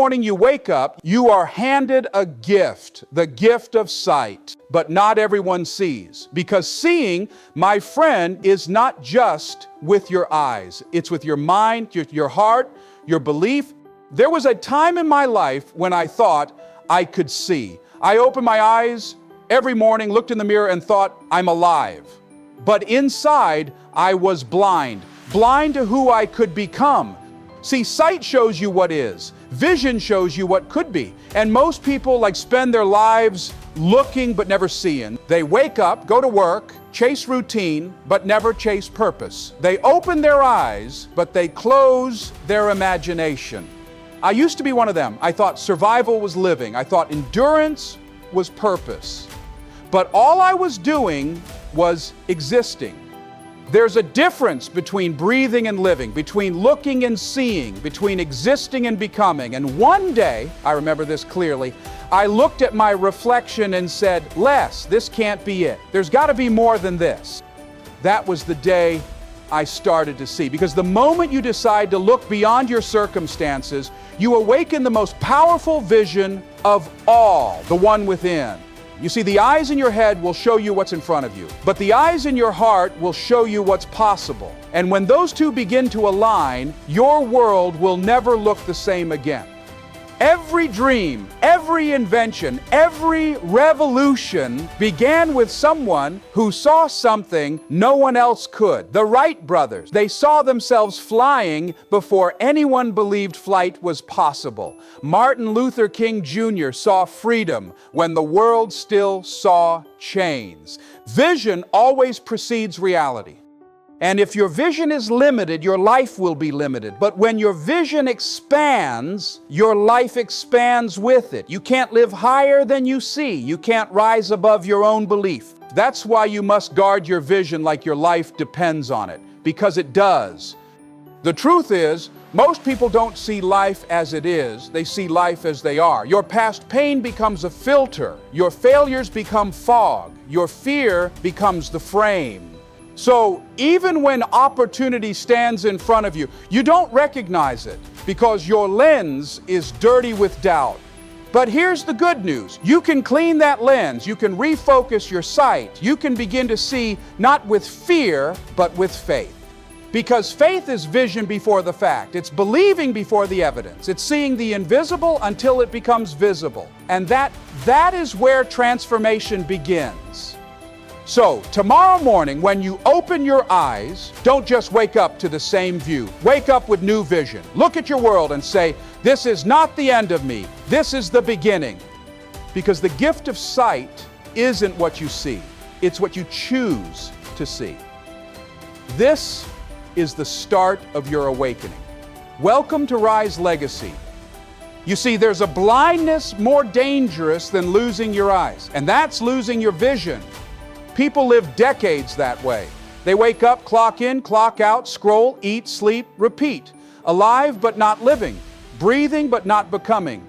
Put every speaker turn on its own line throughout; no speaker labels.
morning you wake up, you are handed a gift, the gift of sight. But not everyone sees. Because seeing, my friend, is not just with your eyes. It's with your mind, your heart, your belief. There was a time in my life when I thought I could see. I opened my eyes every morning, looked in the mirror, and thought, I'm alive. But inside, I was blind to who I could become. See, sight shows you what is. Vision shows you what could be. And most people spend their lives looking but never seeing. They wake up, go to work, chase routine, but never chase purpose. They open their eyes, but they close their imagination. I used to be one of them. I thought survival was living. I thought endurance was purpose. But all I was doing was existing. There's a difference between breathing and living, between looking and seeing, between existing and becoming. And one day, I remember this clearly, I looked at my reflection and said, Les, this can't be it. There's got to be more than this. That was the day I started to see. Because the moment you decide to look beyond your circumstances, you awaken the most powerful vision of all, the one within. You see, the eyes in your head will show you what's in front of you, but the eyes in your heart will show you what's possible. And when those two begin to align, your world will never look the same again. Every dream, every invention, every revolution began with someone who saw something no one else could. The Wright brothers, they saw themselves flying before anyone believed flight was possible. Martin Luther King Jr. saw freedom when the world still saw chains. Vision always precedes reality. And if your vision is limited, your life will be limited. But when your vision expands, your life expands with it. You can't live higher than you see. You can't rise above your own belief. That's why you must guard your vision like your life depends on it, because it does. The truth is, most people don't see life as it is. They see life as they are. Your past pain becomes a filter. Your failures become fog. Your fear becomes the frame. So even when opportunity stands in front of you, you don't recognize it because your lens is dirty with doubt. But here's the good news. You can clean that lens. You can refocus your sight. You can begin to see not with fear, but with faith. Because faith is vision before the fact. It's believing before the evidence. It's seeing the invisible until it becomes visible. And that is where transformation begins. So, tomorrow morning, when you open your eyes, don't just wake up to the same view. Wake up with new vision. Look at your world and say, this is not the end of me. This is the beginning. Because the gift of sight isn't what you see. It's what you choose to see. This is the start of your awakening. Welcome to Rise Legacy. You see, there's a blindness more dangerous than losing your eyes, and that's losing your vision. People live decades that way. They wake up, clock in, clock out, scroll, eat, sleep, repeat. Alive but not living. Breathing but not becoming.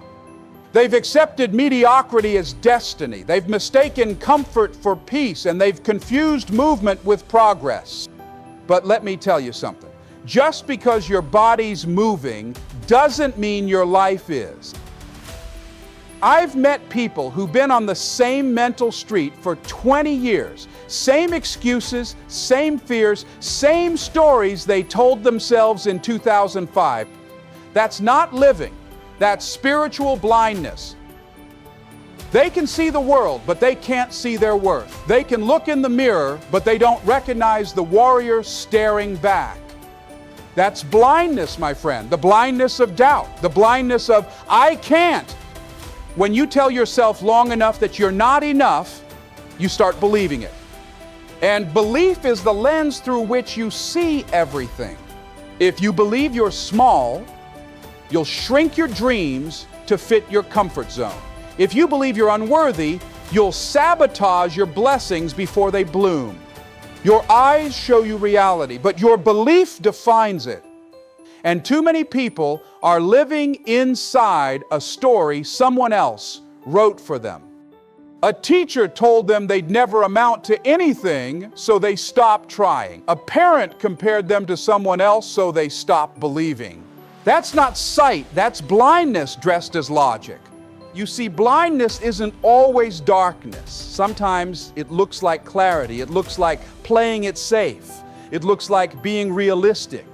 They've accepted mediocrity as destiny. They've mistaken comfort for peace, and they've confused movement with progress. But let me tell you something. Just because your body's moving doesn't mean your life is. I've met people who've been on the same mental street for 20 years. Same excuses, same fears, same stories they told themselves in 2005. That's not living. That's spiritual blindness. They can see the world, but they can't see their worth. They can look in the mirror, but they don't recognize the warrior staring back. That's blindness, my friend. The blindness of doubt. The blindness of, I can't. When you tell yourself long enough that you're not enough, you start believing it. And belief is the lens through which you see everything. If you believe you're small, you'll shrink your dreams to fit your comfort zone. If you believe you're unworthy, you'll sabotage your blessings before they bloom. Your eyes show you reality, but your belief defines it. And too many people are living inside a story someone else wrote for them. A teacher told them they'd never amount to anything, so they stopped trying. A parent compared them to someone else, so they stopped believing. That's not sight, that's blindness dressed as logic. You see, blindness isn't always darkness. Sometimes it looks like clarity. It looks like playing it safe. It looks like being realistic.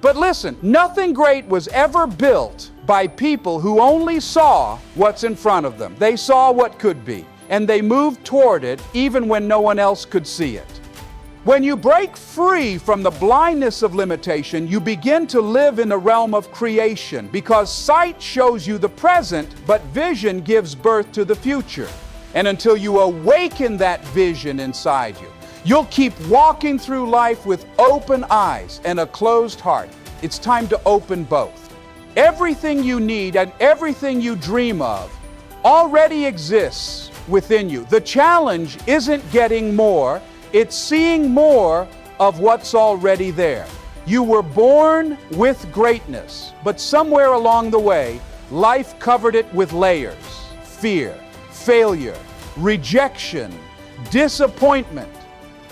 But listen, nothing great was ever built by people who only saw what's in front of them. They saw what could be, and they moved toward it even when no one else could see it. When you break free from the blindness of limitation, you begin to live in the realm of creation, because sight shows you the present, but vision gives birth to the future. And until you awaken that vision inside you, you'll keep walking through life with open eyes and a closed heart. It's time to open both. Everything you need and everything you dream of already exists within you. The challenge isn't getting more, it's seeing more of what's already there. You were born with greatness, but somewhere along the way, life covered it with layers. Fear, failure, rejection, disappointment.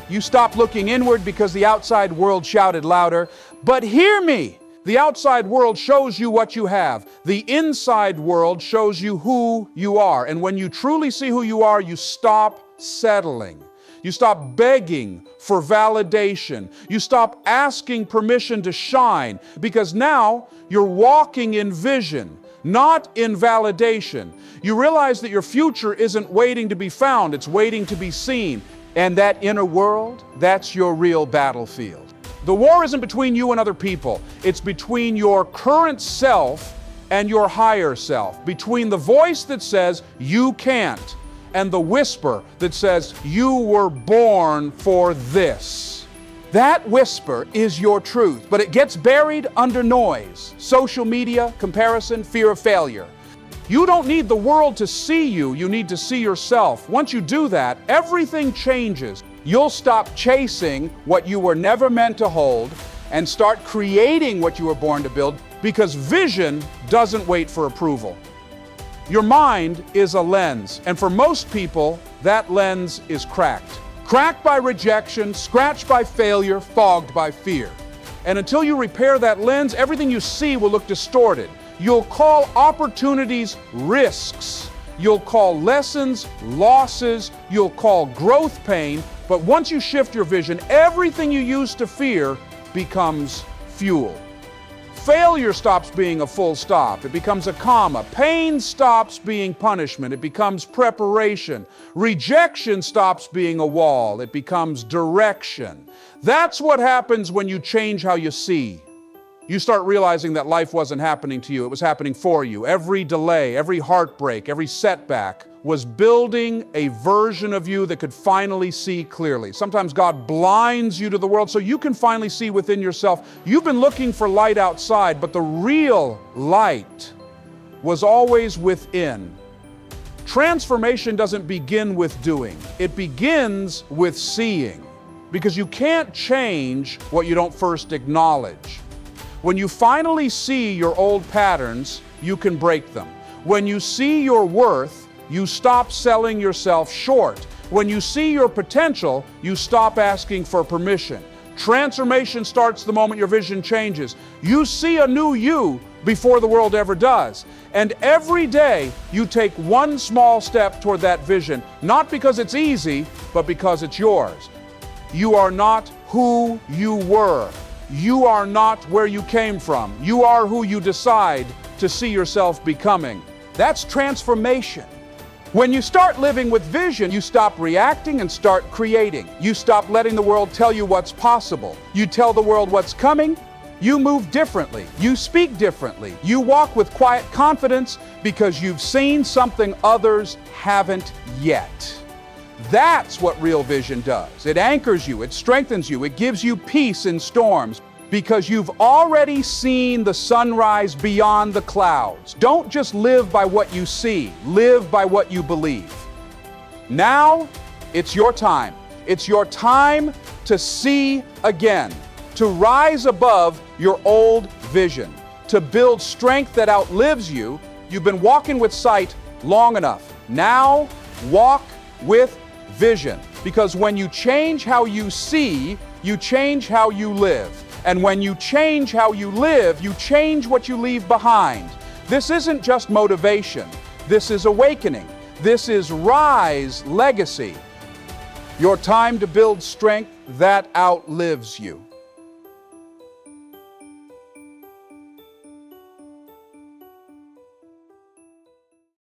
You stopped looking inward because the outside world shouted louder. But hear me, the outside world shows you what you have. The inside world shows you who you are. And when you truly see who you are, you stop settling. You stop begging for validation. You stop asking permission to shine, because now you're walking in vision, not in validation. You realize that your future isn't waiting to be found, it's waiting to be seen. And that inner world, that's your real battlefield. The war isn't between you and other people. It's between your current self and your higher self. Between the voice that says, you can't, and the whisper that says, you were born for this. That whisper is your truth, but it gets buried under noise, social media, comparison, fear of failure. You don't need the world to see you, you need to see yourself. Once you do that, everything changes. You'll stop chasing what you were never meant to hold and start creating what you were born to build, because vision doesn't wait for approval. Your mind is a lens, and for most people, that lens is cracked. Cracked by rejection, scratched by failure, fogged by fear. And until you repair that lens, everything you see will look distorted. You'll call opportunities risks. You'll call lessons losses. You'll call growth pain. But once you shift your vision, everything you used to fear becomes fuel. Failure stops being a full stop. It becomes a comma. Pain stops being punishment. It becomes preparation. Rejection stops being a wall. It becomes direction. That's what happens when you change how you see. You start realizing that life wasn't happening to you, it was happening for you. Every delay, every heartbreak, every setback was building a version of you that could finally see clearly. Sometimes God blinds you to the world so you can finally see within yourself. You've been looking for light outside, but the real light was always within. Transformation doesn't begin with doing, it begins with seeing. Because you can't change what you don't first acknowledge. When you finally see your old patterns, you can break them. When you see your worth, you stop selling yourself short. When you see your potential, you stop asking for permission. Transformation starts the moment your vision changes. You see a new you before the world ever does. And every day you take one small step toward that vision, not because it's easy, but because it's yours. You are not who you were. You are not where you came from. You are who you decide to see yourself becoming. That's transformation. When you start living with vision, you stop reacting and start creating. You stop letting the world tell you what's possible. You tell the world what's coming. You move differently. You speak differently. You walk with quiet confidence because you've seen something others haven't yet. That's what real vision does. It anchors you, it strengthens you, it gives you peace in storms, because you've already seen the sunrise beyond the clouds. Don't just live by what you see, live by what you believe. Now, it's your time. It's your time to see again, to rise above your old vision, to build strength that outlives you. You've been walking with sight long enough. Now, walk with vision, because when you change how you see, you change how you live. And when you change how you live, you change what you leave behind. This isn't just motivation. This is awakening. This is Rise Legacy. Your time to build strength that outlives you.